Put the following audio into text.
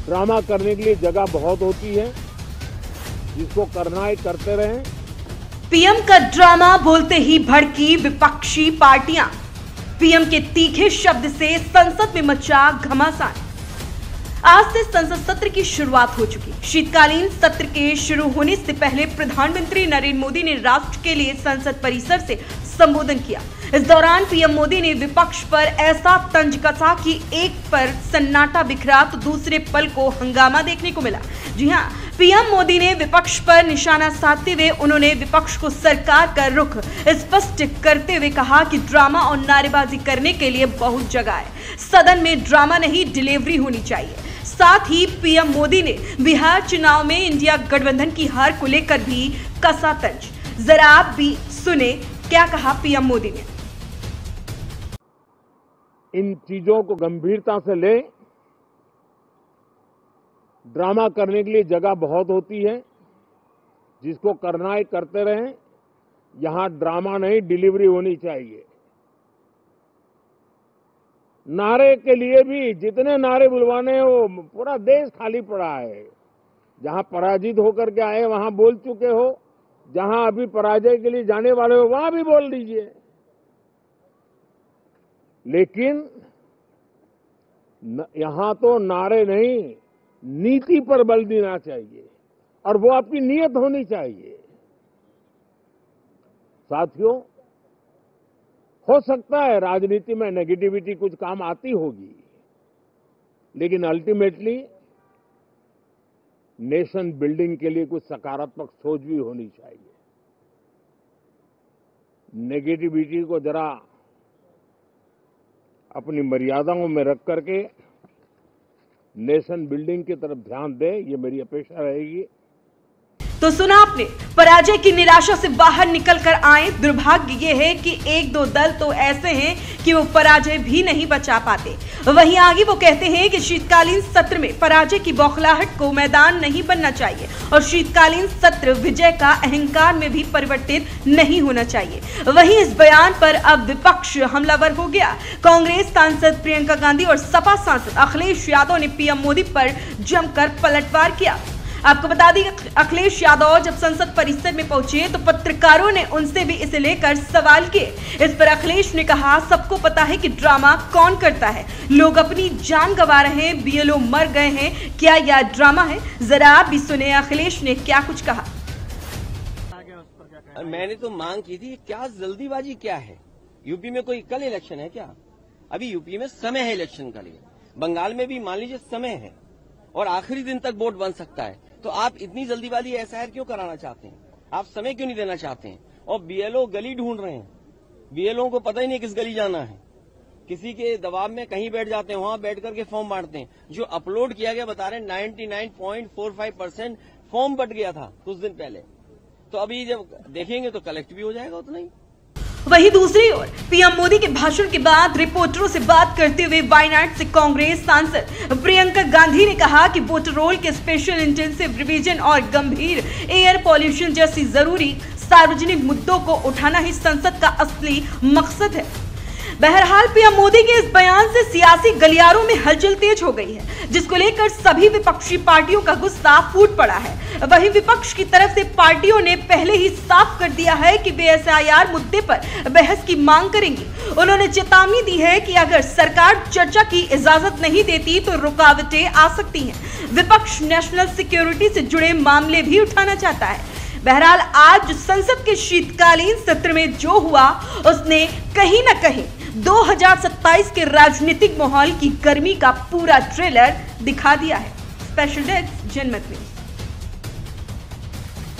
Drama करने के लिए जगह बहुत होती है, जिसको करना है करते रहें। पीएम का ड्रामा बोलते ही भड़की विपक्षी पार्टियां। पीएम के तीखे शब्द से संसद में मचा घमासान। आज से संसद सत्र की शुरुआत हो चुकी। शीतकालीन सत्र के शुरू होने से पहले प्रधानमंत्री नरेंद्र मोदी ने राष्ट्र के लिए संसद परिसर से संबोधन किया। इस दौरान पीएम मोदी ने विपक्ष पर ऐसा तंज कसा कि एक पर सन्नाटा बिखरा तो दूसरे पल को हंगामा देखने को मिला। जी हां, पीएम मोदी ने विपक्ष पर निशाना साधते हुए उन्होंने विपक्ष को सरकार का रुख स्पष्ट करते हुए कहा कि ड्रामा और नारेबाजी करने के लिए बहुत जगह है। सदन में ड्रामा नहीं, डिलीवरी होनी चाहिए। साथ ही पीएम मोदी ने बिहार चुनाव में इंडिया गठबंधन की हार को लेकर भी कसा तंज। जरा आप भी सुने क्या कहा पीएम मोदी ने। इन चीजों को गंभीरता से लें। ड्रामा करने के लिए जगह बहुत होती है, जिसको करना है करते रहें। यहां ड्रामा नहीं, डिलीवरी होनी चाहिए। नारे के लिए भी जितने नारे बुलवाने हैं, वो पूरा देश खाली पड़ा है। जहां पराजित होकर के आए वहां बोल चुके हो, जहां अभी पराजय के लिए जाने वाले हो वहां भी बोल दीजिए। लेकिन यहां तो नारे नहीं, नीति पर बल देना चाहिए और वो आपकी नीयत होनी चाहिए। साथियों, हो सकता है राजनीति में नेगेटिविटी कुछ काम आती होगी, लेकिन अल्टीमेटली नेशन बिल्डिंग के लिए कुछ सकारात्मक सोच भी होनी चाहिए। नेगेटिविटी को जरा अपनी मर्यादाओं में रख करके नेशन बिल्डिंग की तरफ ध्यान दे, ये मेरी अपेक्षा रहेगी। तो सुना आपने, पराजय की निराशा से बाहर निकलकर आए। दुर्भाग्य ये है कि एक दो दल तो ऐसे हैं कि वो पराजय भी नहीं बचा पाते। वहीं आगे वो कहते हैं कि शीतकालीन सत्र में पराजय की बौखलाहट को मैदान नहीं बनना चाहिए और शीतकालीन सत्र विजय का अहंकार में भी परिवर्तित नहीं होना चाहिए। वहीं इस बयान पर अब विपक्ष हमलावर हो गया। कांग्रेस सांसद प्रियंका गांधी और सपा सांसद अखिलेश यादव ने पीएम मोदी पर जमकर पलटवार किया। आपको बता दें, अखिलेश यादव जब संसद परिसर में पहुंचे तो पत्रकारों ने उनसे भी इसे लेकर सवाल किए। इस पर अखिलेश ने कहा, सबको पता है कि ड्रामा कौन करता है। लोग अपनी जान गंवा रहे हैं, बीएलओ मर गए हैं, क्या यह ड्रामा है? जरा आप भी सुने अखिलेश ने क्या कुछ कहा। मैंने तो मांग की थी, क्या जल्दीबाजी क्या है? यूपी में कोई कल इलेक्शन है क्या? अभी यूपी में समय है इलेक्शन का लिए। बंगाल में भी मान लीजिए समय है और आखिरी दिन तक वोट बन सकता है। तो आप इतनी जल्दीबाजी एसआईआर क्यों कराना चाहते हैं? आप समय क्यों नहीं देना चाहते हैं? और बीएलओ गली ढूंढ रहे हैं। बीएलओ को पता ही नहीं किस गली जाना है। किसी के दबाव में कहीं बैठ जाते हैं, वहां बैठ करके फॉर्म बांटते हैं। जो अपलोड किया गया बता रहे हैं 99.45% फॉर्म बट गया था कुछ दिन पहले। तो अभी जब देखेंगे तो कलेक्ट भी हो जाएगा उतना ही। वहीं दूसरी ओर पीएम मोदी के भाषण के बाद रिपोर्टरों से बात करते हुए वायनाड से कांग्रेस सांसद प्रियंका गांधी ने कहा कि वोटर रोल के स्पेशल इंटेंसिव रिवीजन और गंभीर एयर पॉल्यूशन जैसी जरूरी सार्वजनिक मुद्दों को उठाना ही संसद का असली मकसद है। बहरहाल पीएम मोदी के इस बयान से सियासी गलियारों में हलचल तेज हो गई है, जिसको लेकर सभी विपक्षी पार्टियों का गुस्सा फूट पड़ा है। वहीं विपक्ष की तरफ से पार्टियों ने पहले ही साफ कर दिया है कि वे एसआईआर मुद्दे पर बहस की मांग करेंगी। उन्होंने चेतावनी दी है कि अगर सरकार चर्चा की इजाजत नहीं देती तो रुकावटें आ सकती हैं। विपक्ष नेशनल सिक्योरिटी से जुड़े मामले भी उठाना चाहता है। बहरहाल आज संसद के शीतकालीन सत्र में जो हुआ उसने कहीं न कहीं 2027 के राजनीतिक माहौल की गर्मी का पूरा ट्रेलर दिखा दिया है। स्पेशल डेस्क जनमत न्यूज।